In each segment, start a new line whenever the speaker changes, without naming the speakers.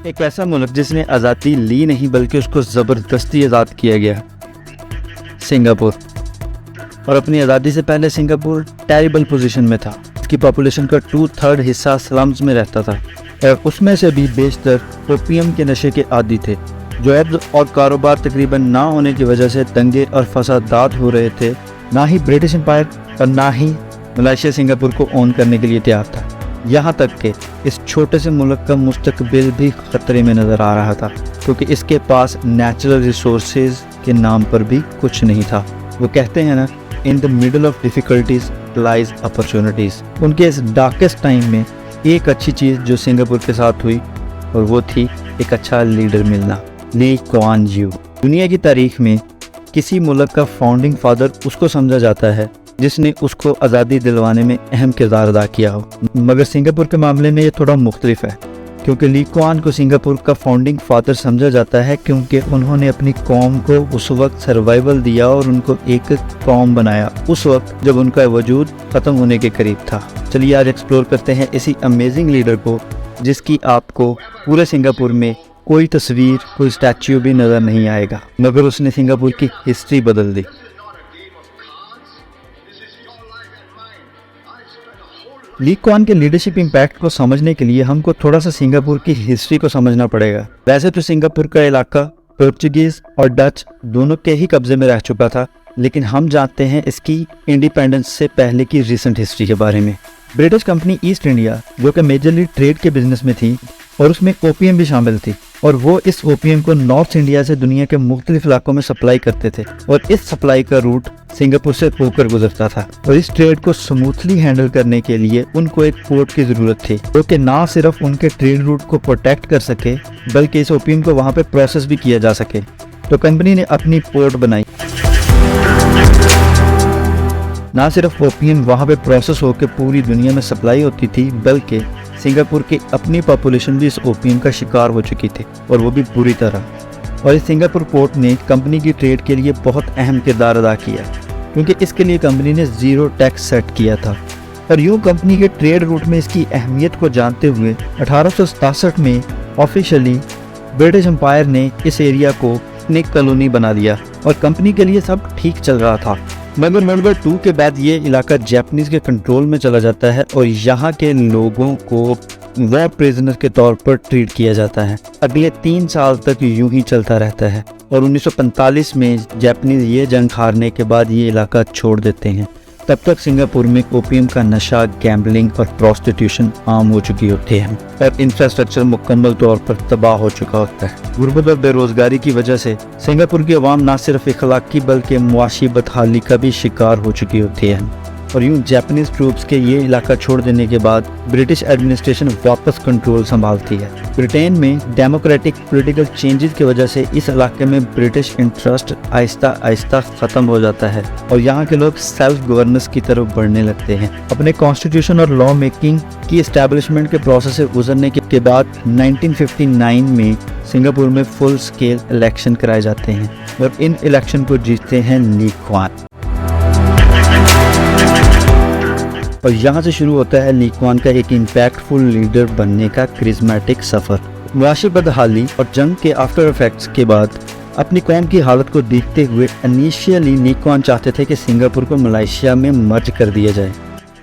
ایک ایسا ملک جس نے آزادی لی نہیں بلکہ اس کو زبردستی آزاد کیا گیا، سنگاپور۔ اور اپنی آزادی سے پہلے سنگاپور ٹیریبل پوزیشن میں تھا۔ اس کی پاپولیشن کا 2/3 حصہ سلمز میں رہتا تھا، اور اس میں سے بھی بیشتر اوپیم کے نشے کے عادی تھے۔ جوائز اور کاروبار تقریباً نہ ہونے کی وجہ سے دنگے اور فسادات ہو رہے تھے۔ نہ ہی برٹش امپائر اور نہ ہی ملائیشیا سنگاپور کو اون کرنے کے لیے تیار تھا، یہاں تک کہ اس چھوٹے سے ملک کا مستقبل بھی خطرے میں نظر آ رہا تھا، کیونکہ اس کے پاس نیچرل ریسورسز کے نام پر بھی کچھ نہیں تھا۔ وہ کہتے ہیں نا، in the middle of difficulties lies opportunities. ان کے اس ڈارکسٹ ٹائم میں ایک اچھی چیز جو سنگاپور کے ساتھ ہوئی، اور وہ تھی ایک اچھا لیڈر ملنا، لی کوان یو۔ دنیا کی تاریخ میں کسی ملک کا فاؤنڈنگ فادر اس کو سمجھا جاتا ہے جس نے اس کو آزادی دلوانے میں اہم کردار ادا کیا ہو، مگر سنگاپور کے معاملے میں یہ تھوڑا مختلف ہے، کیونکہ لی کوان کو سنگاپور کا فاؤنڈنگ فادر سمجھا جاتا ہے کیونکہ انہوں نے اپنی قوم کو اس وقت سروائیول دیا اور ان کو ایک قوم بنایا، اس وقت جب ان کا وجود ختم ہونے کے قریب تھا۔ چلیے آج ایکسپلور کرتے ہیں اسی امیزنگ لیڈر کو، جس کی آپ کو پورے سنگاپور میں کوئی تصویر، کوئی اسٹیچو بھی نظر نہیں آئے گا، مگر اس نے سنگاپور کی ہسٹری بدل دی۔ لی کوان کے لیڈرشپ امپیکٹ کو سمجھنے کے لیے ہم کو تھوڑا سا سنگاپور کی ہسٹری کو سمجھنا پڑے گا۔ ویسے تو سنگاپور کا علاقہ پورچوگیز اور ڈچ دونوں کے ہی قبضے میں رہ چکا تھا، لیکن ہم جانتے ہیں اس کی انڈیپینڈنس سے پہلے کی ریسنٹ ہسٹری کے بارے میں۔ برٹش کمپنی ایسٹ انڈیا، جو کہ میجرلی ٹریڈ کے بزنس میں تھی، اور اس میں اوپیم بھی شامل تھی، اور وہ اس اوپیم کو نارتھ انڈیا سے دنیا کے مختلف علاقوں میں سپلائی کرتے تھے، اور اس سپلائی کا روٹ سنگاپور سے ہو کر گزرتا تھا۔ اور اس ٹریڈ کو سموتھلی ہینڈل کرنے کے لیے ان کو ایک پورٹ کی ضرورت تھی، جو کہ نہ صرف ان کے ٹریڈ روٹ کو پروٹیکٹ کر سکے بلکہ اس اوپیم کو وہاں پہ پروسیس بھی کیا جا سکے۔ تو کمپنی نے اپنی پورٹ بنائی۔ نہ صرف اوپیم وہاں پہ پروسیس ہو کے پوری دنیا میں سپلائی ہوتی تھی، بلکہ سنگاپور کی اپنی پاپولیشن بھی اس اوپیم کا شکار ہو چکی تھی، اور وہ بھی بری طرح۔ اور اس سنگاپور پورٹ نے کمپنی کی ٹریڈ کے لیے بہت اہم کردار ادا کیا، کیونکہ اس کے لیے کمپنی نے زیرو ٹیکس سیٹ کیا تھا۔ اور یوں کمپنی کے ٹریڈ روٹ میں اس کی اہمیت کو جانتے ہوئے 1867 میں آفیشلی برٹش امپائر نے اس ایریا کو اپنی کالونی بنا دیا، اور کمپنی کے لیے سب ٹھیک چل رہا تھا۔ مگر ورلڈ وار 2 کے بعد یہ علاقہ جاپنیز کے کنٹرول میں چلا جاتا ہے، اور یہاں کے لوگوں کو وار پریزنر کے طور پر ٹریٹ کیا جاتا ہے۔ اگلے 3 سال تک یوں ہی چلتا رہتا ہے، اور 1945 میں جاپنیز یہ جنگ ہارنے کے بعد یہ علاقہ چھوڑ دیتے ہیں۔ تب تک سنگاپور میں اوپیم کا نشہ، گیمبلنگ اور پروسٹیٹیوشن عام ہو چکی ہوتی ہے، اور انفراسٹرکچر مکمل طور پر تباہ ہو چکا ہوتا ہے۔ غربت اور بے روزگاری کی وجہ سے سنگاپور کی عوام نہ صرف اخلاقی بلکہ معاشی بدحالی کا بھی شکار ہو چکی ہوتی ہے۔ اور یوں جاپنیز ٹروپس کے یہ علاقہ چھوڑ دینے کے بعد برٹش ایڈمنسٹریشن واپس کنٹرول سنبھالتی ہے۔ برٹین میں ڈیموکریٹک پولیٹیکل چینجز کی وجہ سے اس علاقے میں برٹش انٹرسٹ آہستہ آہستہ ختم ہو جاتا ہے، اور یہاں کے لوگ سیلف گورننس کی طرف بڑھنے لگتے ہیں۔ اپنے کانسٹیٹیوشن اور لا میکنگ کی اسٹیبلشمنٹ کے پروسیس سے گزرنے کے بعد 1959 میں سنگاپور میں فل سکیل الیکشن کرائے جاتے ہیں، اور ان الیکشن کو جیتتے ہیں لی کوان۔ اور یہاں سے شروع ہوتا ہے لی کوان کا ایک امپیکٹ فل لیڈر بننے کا کرزمیٹک سفر۔ معاشی بدحالی اور جنگ کے آفٹر افیکٹس کے بعد اپنی قوم کی حالت کو دیکھتے ہوئے انیشیلی لی کوان چاہتے تھے کہ سنگاپور کو ملائیشیا میں مرج کر دیا جائے،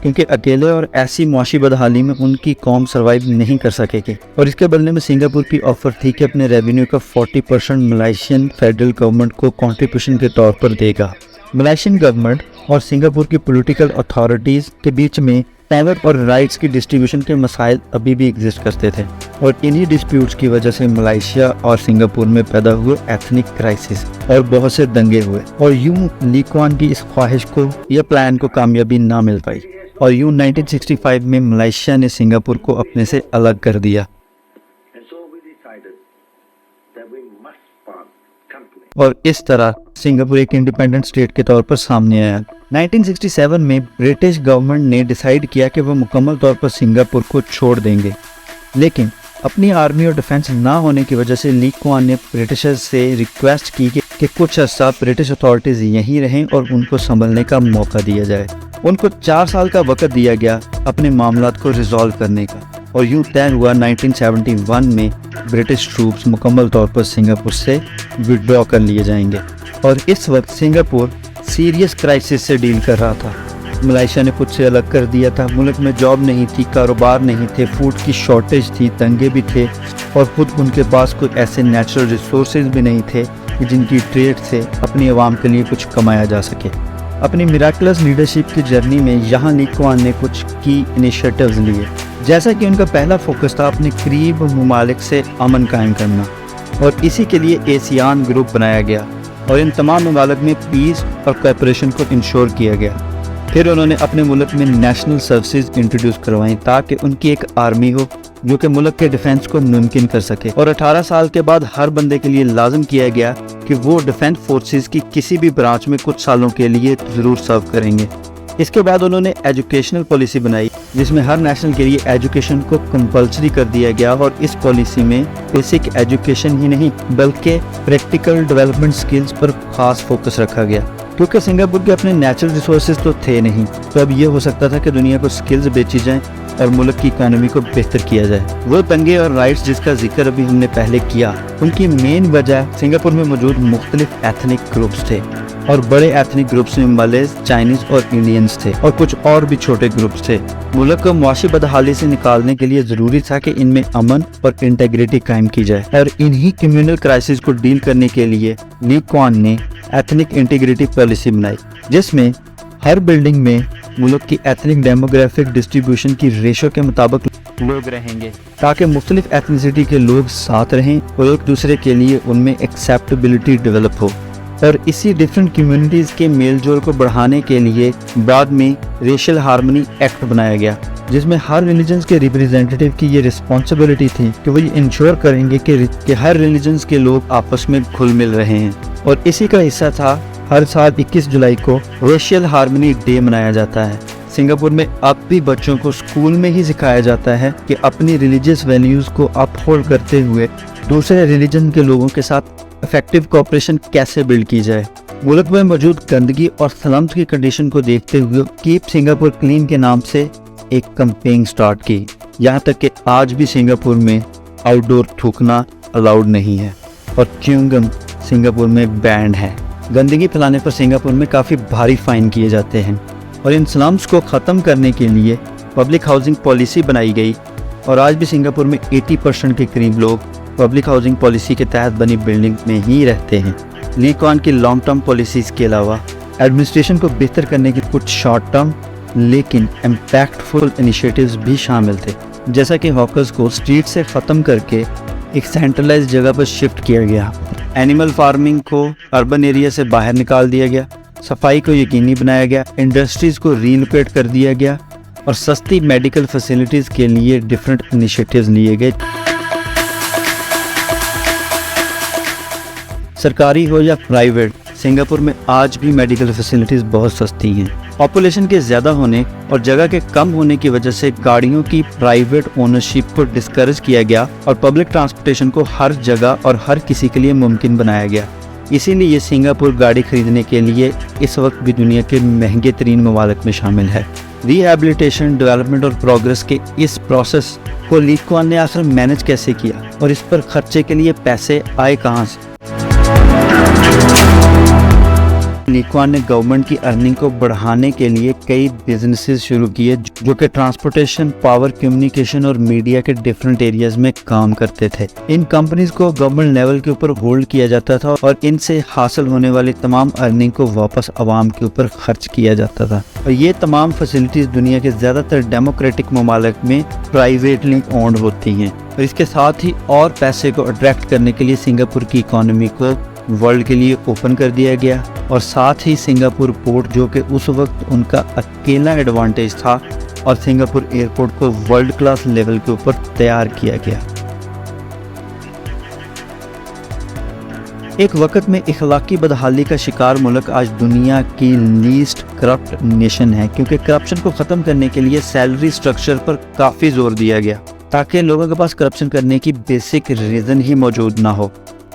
کیونکہ اکیلے اور ایسی معاشی بدحالی میں ان کی قوم سروائیو نہیں کر سکے گی، اور اس کے بدلے میں سنگاپور کی آفر تھی کہ اپنے ریونیو کا 40% ملائیشین فیڈرل گورنمنٹ کو کنٹریبیوشن کے طور پر دے گا۔ ملائیشین گورنمنٹ اور سنگاپور کی پولیٹیکل اتھارٹیز کے بیچ میں پاور اور رائٹس کی ڈسٹریبیوشن کے مسائل ابھی بھی ایگزسٹ کرتے تھے، اور انہی ڈسپیوٹس کی وجہ سے ملائیشیا اور سنگاپور میں پیدا ہوئے ایتھنک کرائسس اور بہت سے دنگے ہوئے، اور یوں لی کوان کی اس خواہش کو یا پلان کو کامیابی نہ مل پائی، اور یوں 1965 میں ملائیشیا نے سنگاپور کو اپنے سے الگ کر دیا، اور اس طرح سنگاپور ایک انڈیپینڈنٹ اسٹیٹ کے طور پر سامنے آیا۔ 1967 میں برٹش گورنمنٹ نے ڈیسائیڈ کیا کہ وہ مکمل طور پر سنگاپور کو چھوڑ دیں گے، لیکن اپنی آرمی اور ڈیفنس نہ ہونے کی وجہ سے لی کوان نے برٹشرز سے ریکویسٹ کی کہ کچھ عرصہ برٹش اتھارٹیز یہیں رہیں اور ان کو سنبھلنے کا موقع دیا جائے۔ ان کو 4 سال کا وقت دیا گیا اپنے معاملات کو ریزالو کرنے کا، اور یوں طے ہوا 1971 میں برٹش ٹروپس مکمل طور پر سنگاپور سے وڈرا کر لیے جائیں گے۔ اور اس وقت سنگاپور سیریس کرائسس سے ڈیل کر رہا تھا۔ ملائیشیا نے خود سے الگ کر دیا تھا، ملک میں جاب نہیں تھی، کاروبار نہیں تھے، فوڈ کی شارٹیج تھی، دنگے بھی تھے، اور خود ان کے پاس کوئی ایسے نیچرل ریسورسز بھی نہیں تھے کہ جن کی ٹریڈ سے اپنی عوام کے لیے کچھ کمایا جا سکے۔ اپنی میراکلس لیڈرشپ کی جرنی میں یہاں لی کوان نے کچھ کی انیشیٹوز لیے، جیسا کہ ان کا پہلا فوکس تھا اپنے قریب ممالک سے امن قائم کرنا، اور اسی کے لیے ایسیان گروپ بنایا گیا اور ان تمام ممالک میں پیس اور کوآپریشن کو انشور کیا گیا۔ پھر انہوں نے اپنے ملک میں نیشنل سروسز انٹروڈیوس کروائیں تاکہ ان کی ایک آرمی ہو جو کہ ملک کے ڈیفنس کو ممکن کر سکے، اور 18 سال کے بعد ہر بندے کے لیے لازم کیا گیا کہ وہ ڈیفنس فورسز کی کسی بھی برانچ میں کچھ سالوں کے لیے ضرور سرو کریں گے۔ اس کے بعد انہوں نے ایجوکیشنل پالیسی بنائی جس میں ہر نیشنل کے لیے ایجوکیشن کو کمپلسری کر دیا گیا، اور اس پالیسی میں بیسک ایجوکیشن ہی نہیں بلکہ پریکٹیکل ڈیولپمنٹ سکلز پر خاص فوکس رکھا گیا، کیونکہ سنگاپور کے اپنے نیچرل ریسورسز تو تھے نہیں، تو اب یہ ہو سکتا تھا کہ دنیا کو سکلز بیچی جائیں اور ملک کی اکانومی کو بہتر کیا جائے۔ وہ دنگے اور رائٹس جس کا ذکر ابھی ہم نے پہلے کیا، ان کی مین وجہ سنگاپور میں موجود مختلف ایتھنک گروپس تھے، اور بڑے ایتھنک گروپس میں ملیز، چائنیز اور انڈینز تھے، اور کچھ اور بھی چھوٹے گروپس تھے۔ ملک کو معاشی بدحالی سے نکالنے کے لیے ضروری تھا کہ ان میں امن اور انٹیگریٹی قائم کی جائے، اور انہی کمیونل کرائسس کو ڈیل کرنے کے لیے لی کوان نے ایتھنک انٹیگریٹی پالیسی بنائی، جس میں ہر بلڈنگ میں ملک کی ایتھنک ڈیموگرافک ڈسٹریبیوشن کی ریشو کے مطابق لوگ رہیں گے تاکہ مختلف ایتھنیسٹی کے لوگ ساتھ رہیں اور ایک دوسرے کے لیے ان میں ایکسیپٹیبلٹی ڈیولپ ہو۔ اور اسی ڈیفرنٹ کمیونٹیز کے میل جول کو بڑھانے کے لیے بعد میں ریشل ہارمنی ایکٹ بنایا گیا، جس میں ہر ریلیجنز کے ریپریزنٹیٹیو کی یہ رسپانسبلٹی تھی کہ وہ یہ انشور کریں گے کہ ہر ریلیجنز کے لوگ آپس میں گھل مل رہے ہیں، اور اسی کا حصہ تھا ہر سال 21 جولائی کو ریشل ہارمنی ڈے منایا جاتا ہے۔ سنگاپور میں اب بھی بچوں کو اسکول میں ہی سکھایا جاتا ہے کہ اپنی ریلیجیس ویلیوز کو اپ ہولڈ کرتے ہوئے دوسرے ریلیجن کے لوگوں کے ساتھ افیکٹو کوآپریشن کیسے بلڈ کی جائے۔ ملک میں موجود گندگی اور سلمز کی کنڈیشن کو دیکھتے ہوئے کیپ سنگاپور کلین کے نام سے ایک کمپین سٹارٹ کی، یہاں تک کہ آج بھی سنگاپور میں آؤٹ ڈور تھوکنا الاؤڈ نہیں ہے، اور چیونگم سنگاپور میں بینڈ ہے۔ گندگی پھیلانے پر سنگاپور میں کافی بھاری فائن کیے جاتے ہیں، اور ان سلمز کو ختم کرنے کے لیے پبلک ہاؤسنگ پالیسی بنائی گئی، اور آج بھی سنگاپور میں 80% کے قریب لوگ پبلک ہاؤسنگ پالیسی کے تحت بنی بلڈنگ میں ہی رہتے ہیں۔ لی کوان کی لانگ ٹرم پالیسیز کے علاوہ ایڈمنسٹریشن کو بہتر کرنے کی کچھ شارٹ ٹرم لیکن امپیکٹ فل انیشیٹوز بھی شامل تھے، جیسا کہ ہاکرز کو اسٹریٹ سے ختم کر کے ایک سینٹرلائز جگہ پر شفٹ کیا گیا، اینیمل فارمنگ کو اربن ایریا سے باہر نکال دیا گیا، صفائی کو یقینی بنایا گیا، انڈسٹریز کو ری لوکیٹ کر دیا گیا، اور سستی میڈیکل فیسلٹیز کے لیے ڈیفرنٹ انیشیٹوز لیے گئے۔ سرکاری ہو یا پرائیویٹ، سنگاپور میں آج بھی میڈیکل فیسلٹیز بہت سستی ہیں۔ پاپولیشن کے زیادہ ہونے اور جگہ کے کم ہونے کی وجہ سے گاڑیوں کی پرائیویٹ اونرشپ کو ڈسکریج کیا گیا، اور پبلک ٹرانسپورٹیشن کو ہر جگہ اور ہر کسی کے لیے ممکن بنایا گیا۔ اسی لیے یہ سنگاپور گاڑی خریدنے کے لیے اس وقت بھی دنیا کے مہنگے ترین ممالک میں شامل ہے۔ ری ہیبلیٹیشن، ڈیولپمنٹ اور پروگرس کے اس پروسیس کو لی کوان نے آخر مینج کیسے کیا، اور اس پر خرچے کے لیے پیسے آئے کہاں سے؟ لی کوان نے گورنمنٹ کی ارننگ کو بڑھانے کے لیے کئی بزنسز شروع کیے جو کہ ٹرانسپورٹیشن، پاور، کمیونیکیشن اور میڈیا کے ڈیفرنٹ ایریاز میں کام کرتے تھے۔ ان کمپنیز کو گورنمنٹ لیول کے اوپر ہولڈ کیا جاتا تھا، اور ان سے حاصل ہونے والی تمام ارننگ کو واپس عوام کے اوپر خرچ کیا جاتا تھا، اور یہ تمام فیسلٹیز دنیا کے زیادہ تر ڈیموکریٹک ممالک میں پرائیویٹلی اونڈ ہوتی ہیں، اور اس کے ساتھ ہی اور پیسے کو اٹریکٹ کرنے کے لیے سنگاپور کی اکانومی کو ورلڈ کے لیے اوپن کر دیا گیا، اور ساتھ ہی سنگاپور پورٹ جو کہ اس وقت ان کا اکیلا ایڈوانٹیج تھا، اور سنگاپور ایئرپورٹ کو ورلڈ کلاس لیول کے اوپر تیار کیا گیا۔ ایک وقت میں اخلاقی بدحالی کا شکار ملک آج دنیا کی لیسٹ کرپٹ نیشن ہے، کیونکہ کرپشن کو ختم کرنے کے لیے سیلری سٹرکچر پر کافی زور دیا گیا تاکہ لوگوں کے پاس کرپشن کرنے کی بیسک ریزن ہی موجود نہ ہو۔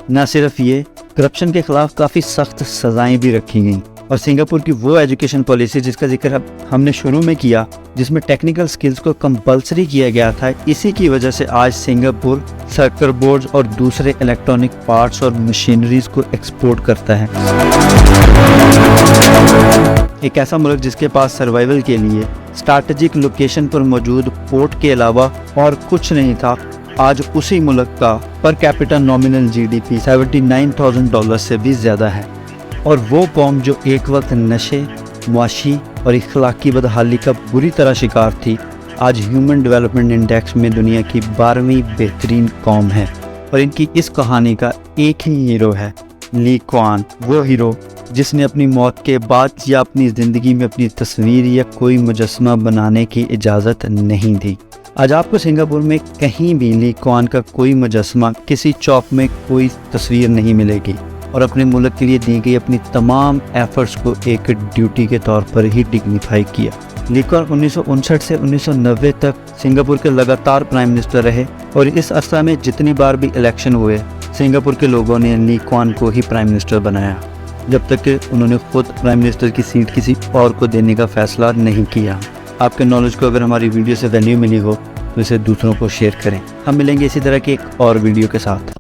نہ صرف یہ، کرپشن کے خلاف کافی سخت سزائیں بھی رکھی گئیں۔ اور سنگاپور کی وہ ایجوکیشن پالیسی جس کا ذکر ہم نے شروع میں کیا، جس میں ٹیکنیکل سکلز کو کمپلسری کیا گیا تھا، اسی کی وجہ سے آج سنگاپور سرکٹ بورڈز اور دوسرے الیکٹرانک پارٹس اور مشینریز کو ایکسپورٹ کرتا ہے۔ ایک ایسا ملک جس کے پاس سروائیول کے لیے اسٹریٹجک لوکیشن پر موجود پورٹ کے علاوہ اور کچھ نہیں تھا، آج اسی ملک کا per capita nominal G D P $79,000 سے بھی زیادہ ہے۔ اور وہ قوم جو ایک وقت نشے، معاشی اور اخلاقی بدحالی کا بری طرح شکار تھی، آج ہیومن ڈیولپمنٹ انڈیکس میں دنیا کی 12ویں بہترین قوم ہے۔ اور ان کی اس کہانی کا ایک ہی ہیرو ہے، لی کوان، وہ ہیرو جس نے اپنی موت کے بعد یا اپنی زندگی میں اپنی تصویر یا کوئی مجسمہ بنانے کی اجازت نہیں دی۔ آج آپ کو سنگاپور میں کہیں بھی لی کوان کا کوئی مجسمہ، کسی چوک میں کوئی تصویر نہیں ملے گی، اور اپنے ملک کے لیے دی گئی اپنی تمام ایفرٹس کو ایک ڈیوٹی کے طور پر ہی ڈگنیفائی کیا۔ لی کوان 1959 سے 1990 تک سنگاپور کے لگاتار پرائم منسٹر رہے، اور اس عرصہ میں جتنی بار بھی الیکشن ہوئے، سنگاپور کے لوگوں نے لی کوان کو ہی پرائم منسٹر بنایا، جب تک کہ انہوں نے خود پرائم منسٹر کی سیٹ کسی اور کو دینے کا فیصلہ نہیں کیا۔ آپ کے نالج کو اگر ہماری ویڈیو سے ویلیو ملی ہو تو اسے دوسروں کو شیئر کریں۔ ہم ملیں گے اسی طرح کی ایک اور ویڈیو کے ساتھ۔